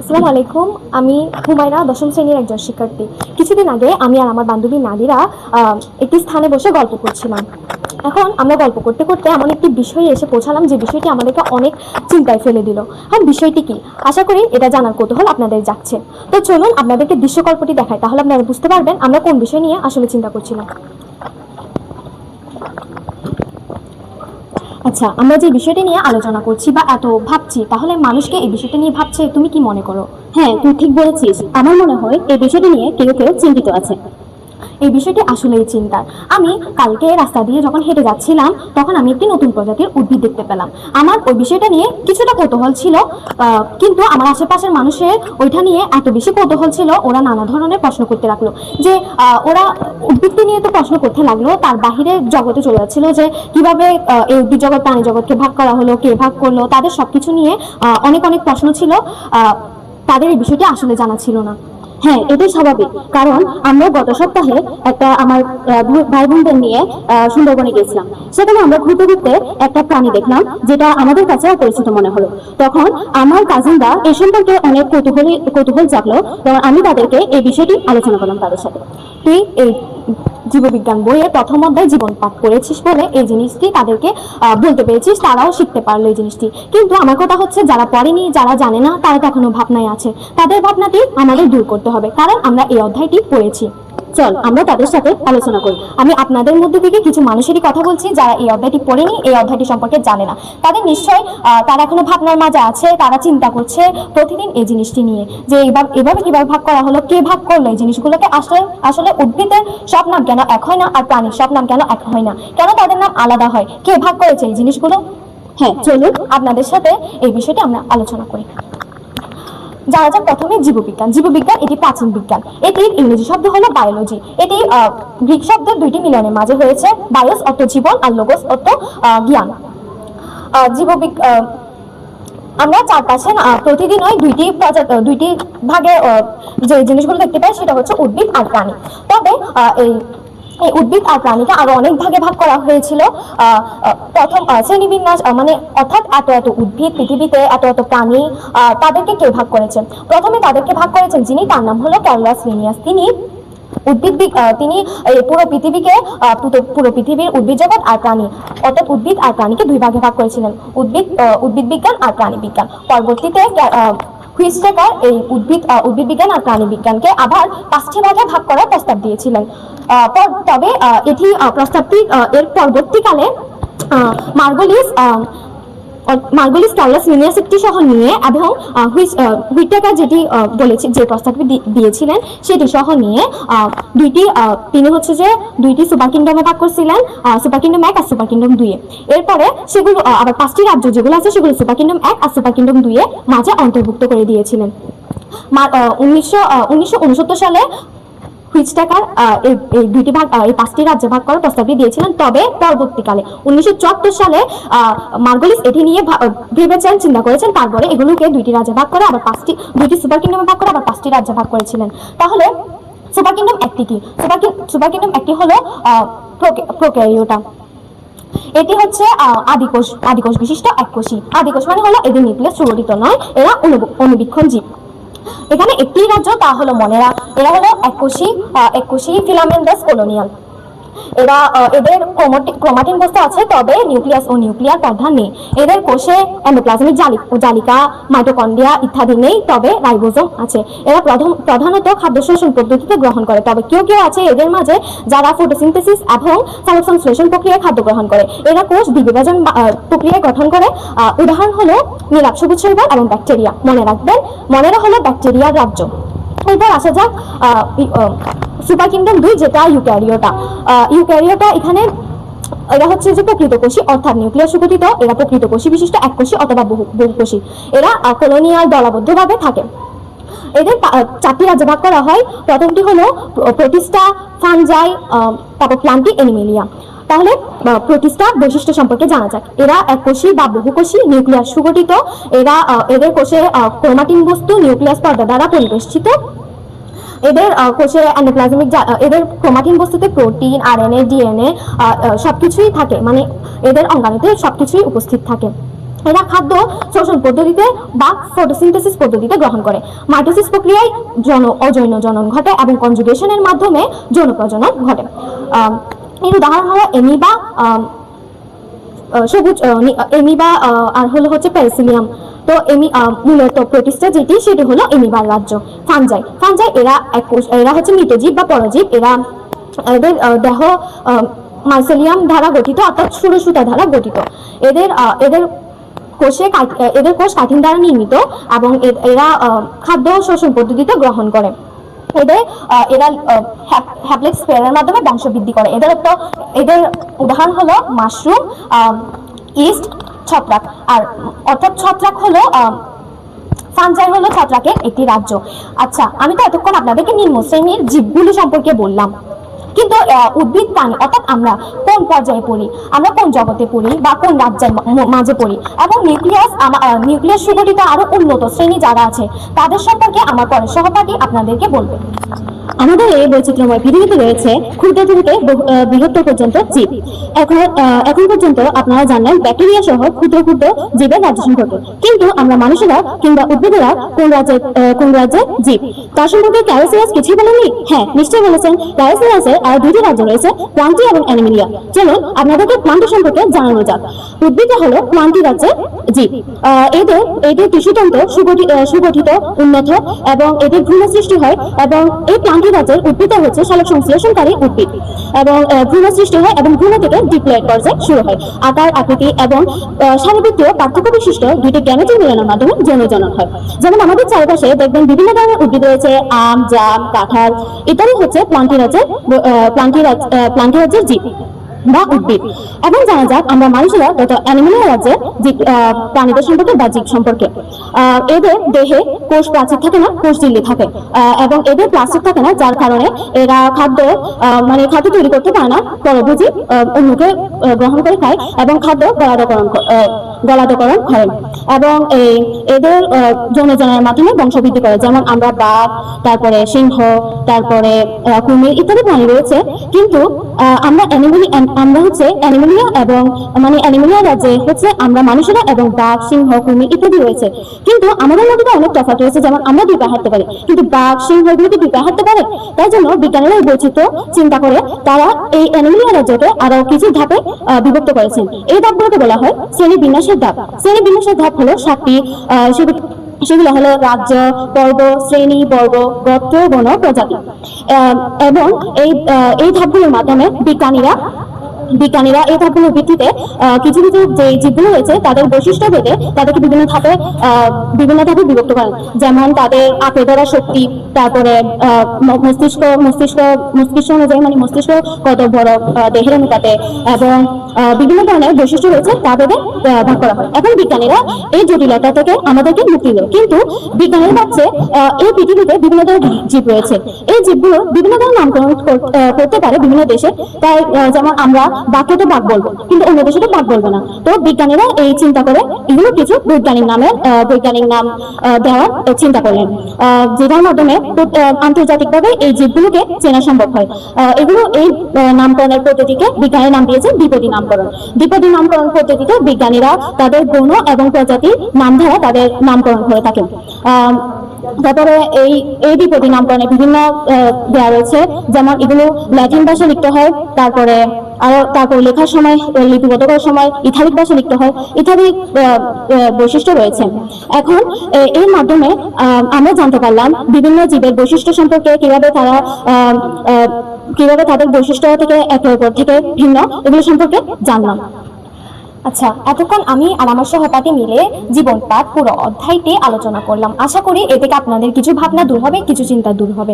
আসসালামু আলাইকুম। আমি হুমায়রা, দশম শ্রেণীর একজন শিক্ষার্থী। কিছুদিন আগে আমি আর আমার বান্ধবী নাদিরা একটি স্থানে বসে গল্প করছিলাম। এখন আমরা গল্প করতে করতে এমন একটি বিষয়ে এসে পৌঁছালাম যে বিষয়টি আমাদেরকে অনেক চিন্তায় ফেলে দিল। আর বিষয়টি কি, আশা করি এটা জানার কৌতূহল আপনাদের যাচ্ছে। তো চলুন আপনাদেরকে দৃশ্যকল্পটি দেখাই, তাহলে আপনারা বুঝতে পারবেন আমরা কোন বিষয় নিয়ে আসলে চিন্তা করছিলাম। আচ্ছা, আমরা যে বিষয়টি নিয়ে আলোচনা করছি বা এত ভাবছি, তাহলে মানুষকে এই বিষয়টা নিয়ে ভাবছে তুমি কি মনে করো? হ্যাঁ, তুই ঠিক বলেছিস। আমার মনে হয় এই বিষয়টি নিয়ে কেউ কেউ চিন্তিত আছে। এই বিষয়টি আসলেই চিন্তার। আমি কালকে রাস্তা দিয়ে যখন হেঁটে যাচ্ছিলাম, তখন আমি একটি নতুন প্রজাতির উদ্ভিদ দেখতে পেলাম। আমার ওই বিষয়টা নিয়ে কিছুটা কৌতূহল ছিল, কিন্তু আমার আশেপাশের মানুষের ওইটা নিয়ে এত বেশি কৌতূহল ছিল, ওরা নানা ধরনের প্রশ্ন করতে লাগলো। যে ওরা উদ্ভিদটি নিয়ে তো প্রশ্ন করতে লাগলো, তার বাহিরে জগতে চলে যাচ্ছিল যে কিভাবে এই উদ্ভিদ জগৎ প্রাণী জগৎকে ভাগ করা হলো, কে ভাগ করলো, তাদের সবকিছু নিয়ে অনেক অনেক প্রশ্ন ছিল। তাদের এই বিষয়টি আসলে জানা ছিল না। হ্যাঁ, এটাই স্বাভাবিক। কারণ আমরা গত সপ্তাহে আমার ভাই বোনদের নিয়ে সুন্দরবনে গেছিলাম। সেখানে আমরা ঘুরতে ঘুরতে একটা প্রাণী দেখলাম, যেটা আমাদের কাছে অপরিচিত মনে হলো। তখন আমার কাজিনরা এ সম্পর্কে অনেক কৌতূহল জাগলো। তখন আমি তাদেরকে এই বিষয়টি আলোচনা করলাম তাদের সাথে। তুই এই জীববিজ্ঞান বইয়ে প্রথম অধ্যায় জীবন পাঠ করেছিস বলে এই জিনিসটি তাদেরকে বলতে পেরেছিস, তারাও শিখতে পারলো এই জিনিসটি। কিন্তু আমার কথা হচ্ছে, যারা পড়েনি, যারা জানে না, তারা তো এখনো ভাবনায় আছে। তাদের ভাবনাটি আমাদের দূর করতে হবে, কারণ আমরা এই অধ্যায়টি পড়েছি। চল আমরা তাদের সাথে আলোচনা করি। আমি আপনাদের মধ্যে থেকে কিছু মানুষেরই কথা বলছি যারা এই অধ্যায়টি পড়েনি, এই অধ্যায়টি সম্পর্কে জানে না। তাদের নিশ্চয় তারা এখনো ভাবনার মাঝে আছে, তারা চিন্তা করছে প্রতিদিন এই জিনিসটি নিয়ে, যে এভাবে কিভাবে ভাগ করা হলো, কে ভাগ করলো এই জিনিসগুলোকে। আসলে আসলে উদ্ভিদের সব নাম কেন এক হয় না, আর প্রাণীর সব নাম কেন এক হয় না, কেন তাদের নাম আলাদা হয়, কে ভাগ করেছে এই জিনিসগুলো। হ্যাঁ, চলুন আপনাদের সাথে এই বিষয়টি আমরা আলোচনা করি। যারা যাক প্রথমে জীববিজ্ঞান। জীববিজ্ঞান এটি প্রাচীন বিজ্ঞান। এটির ইংরেজি শব্দ হলো বায়োলজি। এটি গ্রিক শব্দের দুইটি মিলনের মাঝে হয়েছে। বায়োস অর্থ জীবন আর লোগোস অর্থ জ্ঞান। জীববিজ্ঞান আমরা চারপাশে প্রতিদিনই দুইটি ভাগে যে জিনিসগুলো দেখতে পাই, সেটা হচ্ছে উদ্ভিদ আর প্রাণী। তবে এই এই উদ্ভিদ আর প্রাণীকে আরো অনেক ভাগে ভাগ করা হয়েছিল। প্রথম শ্রেণীবিন্যাস, মানে অর্থাৎ এত এত উদ্ভিদ পৃথিবীতে, এত এত প্রাণী, তাদেরকে কে ভাগ করেছেন? প্রথমে তাদেরকে ভাগ করেছেন যিনি, তার নাম হলো ক্যারোলাস লিনিয়াস। তিনি পুরো পৃথিবীকে, পুরো পৃথিবীর উদ্ভিদ জগৎ আর প্রাণী, অর্থাৎ উদ্ভিদ আর প্রাণীকে দুই ভাগে ভাগ করেছিলেন, উদ্ভিদ বিজ্ঞান আর প্রাণী বিজ্ঞান। পরবর্তীতে হুইটস্টেকার এই উদ্ভিদ বিজ্ঞান আর প্রাণী বিজ্ঞানকে আবার 5টি ভাগে ভাগ করার প্রস্তাব দিয়েছিলেন। তবে এটি প্রস্তাবটি এর পরবর্তীকালে মার্গলিস ক্যারোলাস লিনিয়াস একটি সহ নিয়ে, এবং হুইটেকার যেটি বলেছে, যে প্রস্তাবটি দিয়েছিলেন সেটি সহ নিয়ে তিনি হচ্ছে যে দুইটি সুপার কিংডমে ভাগ করছিলেন, সুপার কিংডম 1 আর সুপার কিংডম 2 এ। এরপরে সেগুলো আবার 5টি রাজ্য যেগুলো আছে সেগুলো সুপার কিংডম 1 আর সুপার কিংডম 2 এ মাঝে অন্তর্ভুক্ত করে দিয়েছিলেন। 1969 সালে হুইটস্টেকার এই 5টি রাজ্যে ভাগ করার প্রস্তাবটি দিয়েছিলেন। তবে পরবর্তীকালে 1974 সালে মার্গলিস এটি নিয়ে ভেবেছেন, চিন্তা করেছেন, তারপরে এগুলোকে 2টি রাজ্যে ভাগ করে আবার 2টি সুপার কিংডমে ভাগ করে আবার 5টি রাজ্যে ভাগ করেছিলেন। তাহলে সুপার কিংডম একটি কি? সুপার কিংডম একটি হলো প্রোক্যারিওটা। এটি হচ্ছে আদিকোষ বিশিষ্ট এককোষী। আদিকোষ মানে হলো এদের নিউক্লিয়াস সুগঠিত নয়, এরা অণুবীক্ষণ জীব। এখানে একটি রাজ্য, তা হলো মনেরা। এরা হলো এককোষী ফিলামেন্টাস কলোনিয়াল। এদের ক্রোমাটিন বস্তু আছে, তবে নিউক্লিয়াস ও নিউক্লিয়ার পর্দা নেই। এদের কোষে এন্ডোপ্লাজমিক জালিকা, মাইটোকন্ড্রিয়া ইত্যাদি নেই, তবে রাইবোজোম আছে। এরা প্রধানত খাদ্য শোষণ পদ্ধতিতে গ্রহণ করে, তবে কেউ কেউ আছে এদের মাঝে যারা ফটোসিনথেসিস এবং সালোকসংশ্লেষণ প্রক্রিয়ায় খাদ্য গ্রহণ করে। এরা কোষ দ্বিবিভাজন প্রক্রিয়ায় গঠন করে। উদাহরণ হলো নীলাভ সবুজ শৈবাল এবং ব্যাকটেরিয়া। মনে রাখবেন, মনেরা হলো ব্যাকটেরিয়ার রাজ্য। এরপর আসা যাক সুপার কিংডম 2, যেটা ইউক্যারিওটা। এখানে এরা হচ্ছে যে প্রকৃতকোষী, অর্থাৎ নিউক্লিয়াস সুগঠিত। এরা প্রকৃতকোষী বিশিষ্ট এককোষী অথবা বহুকোষী। এরা কলোনিয়াল দলবদ্ধভাবে থাকে। এদের 4টি রাজ্যে ভাগ করা হয়। প্রথমটি হলো প্রোটিস্টা, ফানজাই, তারপর প্লান্টি, এনিমেলিয়া। তাহলে প্রোটিস্টা বৈশিষ্ট্য সম্পর্কে জানা যাক। এরা এককোষী বা বহুকোষী, নিউক্লিয়াস সুগঠিত। এদের কোষে ক্রোমাটিন বস্তু নিউক্লিয়াস পর্দা দ্বারা পরিবেষ্টিত। এদের কোষে এন্ডোপ্লাজমিক, এদের ক্রোমাটিন বস্তুতে প্রোটিন, আরএনএ, ডিএনএ সবকিছুই থাকে, মানে এদের অঙ্গাণুতে সবকিছুই উপস্থিত থাকে। এরা খাদ্য শোষণ পদ্ধতিতে বা ফটোসিনথেসিস পদ্ধতিতে গ্রহণ করে। মাইটোসিস প্রক্রিয়ায় অযৌন জনন ঘটে এবং কনজুগেশনের মাধ্যমে যৌন প্রজনন ঘটে। এর উদাহরণ হলো এমিবা, সবুজ এমিবা, আর হচ্ছে প্যারাসিলিয়াম। তো মূলত প্রোটিস্টা সেটি হলো এমিবার রাজ্য। ফাঞ্জাই এরা হচ্ছে মৃতজীব বা পরজীব। এদের দেহ মাইসেলিয়াম দ্বারা গঠিত, অর্থাৎ সুতা দ্বারা গঠিত। এদের কোষ কাঠিন দ্বারা নির্মিত এবং এরা খাদ্য শোষণ পদ্ধতিতে গ্রহণ করে। এরা হ্যাপ্লেক্স স্পেয়ারের মাধ্যমে বংশবৃদ্ধি করে। এদের উদাহরণ হলো মাশরুম, ইস্ট, ছত্রাক। আর অর্থাৎ ছত্রাক হলো ফাঞ্জাই হলো ছত্রাকের একটি রাজ্য। আচ্ছা, আমি তো এতক্ষণ আপনাদেরকে নিম্ন শ্রেণীর জীবগুলি সম্পর্কে বললাম, কিন্তু উদ্ভিদ প্রাণী অর্থাৎ আমরা কোন পর্যায়ে পড়ি, আমরা কোন জগতে পড়ি বা কোন রাজ্যের মাঝে পড়ি, এবং নিউক্লিয়াস সুগঠিত আরো উন্নত শ্রেণী যারা আছে তাদের সম্পর্কে আমার পরের সহপাঠী আপনাদেরকে বলবে। আমাদের এই বৈচিত্র্যময় পৃথিবীতে রয়েছে ক্ষুদ্র থেকে বৃহত্তর পর্যন্ত জীব। এখন পর্যন্ত আপনারা জানেন ব্যাকটেরিয়া সহ ক্ষুদ্র ক্ষুদ্র জীবের রাজ্য সম্পর্কে, কিন্তু আমরা মানুষেরা কিংবা উদ্ভিদেরা কোন রাজ্যের জীব তার সম্পর্কে ক্যারোসিয়াস কিছুই বলেনি? হ্যাঁ, নিশ্চয়ই বলেছেন। ক্যারোসিয়াসের আর দুটি রাজ্য রয়েছে, প্লান্টি এবং অ্যানিমেলিয়া। চলুন আপনাদেরকে প্লান্টি সম্পর্কে জানানো যাক। উদ্ভিদরা হলো প্লান্টি রাজ্যের জীব। এদের টিস্যুতন্ত্র সুগঠিত, উন্নত এবং এদের ভ্রূণ সৃষ্টি হয়, এবং এই প্লান্টি রাজ্যের উদ্ভিদ হচ্ছে সালোক সংশ্লেষণকারী উদ্ভিদ, এবং ভ্রূণ সৃষ্টি হয় এবং ভ্রূণ থেকে ডিপ্লয়েড পর্যায়ে শুরু হয়। আকার, আকৃতি এবং শারীরবৃত্তীয় পার্থক্য বিশিষ্ট দুটি গ্যামেটের মিলনের মাধ্যমে যৌন জনন হয়। যেমন আমাদের চারপাশে দেখবেন বিভিন্ন ধরনের উদ্ভিদ রয়েছে, আম, জাম, কাঁঠাল ইত্যাদি হচ্ছে প্লান্টি রাজ্যের জীব বা উদ্ভিদ। এবং জানা যাক আমরা মানুষেরা তত অ্যানিমেলিয়া রাজ্যের প্রাণীদের সম্পর্কে বা জীব সম্পর্কে। এদের দেহে কোষ প্রাচীর থাকে না, কোষ ঝিল্লি থাকে, এবং এদের প্লাস্টিক থাকে না, যার কারণে এরা খাদ্য তৈরি করতে পারে না। পরভোজী, অন্যকে গ্রহণ করে খায় এবং খাদ্য গলাধকরণ করে, এবং এদের যৌন জননের মাধ্যমে বংশবৃদ্ধি করে। যেমন আমরা বাঘ, তারপরে সিংহ, তারপরে কুমির ইত্যাদি প্রাণী রয়েছে। কিন্তু আমরা হচ্ছে অ্যানিমেলিয়া এবং অ্যানিমেলিয়া রাজ্যে হচ্ছে আমরা মানুষেরা এবং বাঘ, সিংহ, কুমির ইত্যাদি রয়েছে। কিন্তু আমাদের মধ্যে অনেক তফাৎ রয়েছে। যেমন আমরা দুই পায়ে হাঁটতে পারি, কিন্তু বাঘ, সিংহ এগুলো কি দুই পায়ে হাঁটতে পারে? তাই জন্য বিজ্ঞানীরা এই বৈচিত্র্য চিন্তা করে তারা এই অ্যানিমেলিয়া রাজ্যকে আরো কিছু ধাপে বিভক্ত করেছেন। এই ধাপগুলোকে বলা হয় শ্রেণীবিন্যাসের ধাপ। শ্রেণীবিন্যাসের ধাপ হলো 7টি। সেগুলো হলো রাজ্য, পর্ব, শ্রেণী, বর্গ, গোত্র, বর্ণ, প্রজাতি। এবং এই ধাপগুলোর মাধ্যমে বিজ্ঞানীরা এই ধাপগুলোর ভিত্তিতে কিছু কিছু যে জীবগুলো রয়েছে তাদের বৈশিষ্ট্য ভেদে তাদেরকে বিভিন্ন ধাপে বিভক্ত করেন। যেমন তাদের আঁকড়ে ধরা শক্তি, তারপরে মস্তিষ্ক অনুযায়ী মস্তিষ্ক কত বড় দেহের অনুপাতে, এবং বিভিন্ন ধরনের বৈশিষ্ট্য রয়েছে তা ভেদে ভাগ করা হয়। এখন বিজ্ঞানীরা এই জটিলতা থেকে আমাদেরকে মুক্তি দেয়, কিন্তু বিজ্ঞানীরা ভাবছে এই পৃথিবীতে বিভিন্ন ধরনের জীব রয়েছে। এই জীবগুলো বিভিন্ন ধরনের নামকরণ করতে পারে বিভিন্ন দেশে। তাই যেমন আমরা বাঘকে তো বাঘ বলবো, কিন্তু অন্য দেশে তো বাঘ বলবো না। তো বিজ্ঞানীরা এই চিন্তা করে এগুলো কিছু বৈজ্ঞানিক নাম দেওয়ার চিন্তা করলেন, যেটার মাধ্যমে আন্তর্জাতিকভাবে এই জীবগুলোকে চেনা সম্ভব হয়। এই নামকরণের পদ্ধতিকে বিজ্ঞানীর নাম দিয়েছেন দ্বিপদী নামকরণ। দ্বিপদী নামকরণ পদ্ধতিতে বিজ্ঞানীরা তাদের গণ এবং প্রজাতির নাম দ্বারা তাদের নামকরণ করে থাকেন। তারপরে এই দ্বিপদী নামকরণে বিভিন্ন দেওয়া রয়েছে, যেমন এগুলো ল্যাটিন ভাষায় লিখতে হয়, তারপরে লেখার সময়, লিপিবদ্ধ করার সময় ইতালিক ভাষায় লিখতে হয়, ইত্যাদি বৈশিষ্ট্য রয়েছে। এখন এর মাধ্যমে আমরা জানতে পারলাম বিভিন্ন জীবের বৈশিষ্ট্য সম্পর্কে, কিভাবে তাদের বৈশিষ্ট্য থেকে একে অপর থেকে ভিন্ন, এগুলো সম্পর্কে জানলাম। আচ্ছা, এতক্ষণ আমি আর আমার সহপাঠী মিলে জীবন পাঠ পুরো অধ্যায়টি আলোচনা করলাম। আশা করি এ থেকে আপনাদের কিছু ভাবনা দূর হবে, কিছু চিন্তা দূর হবে।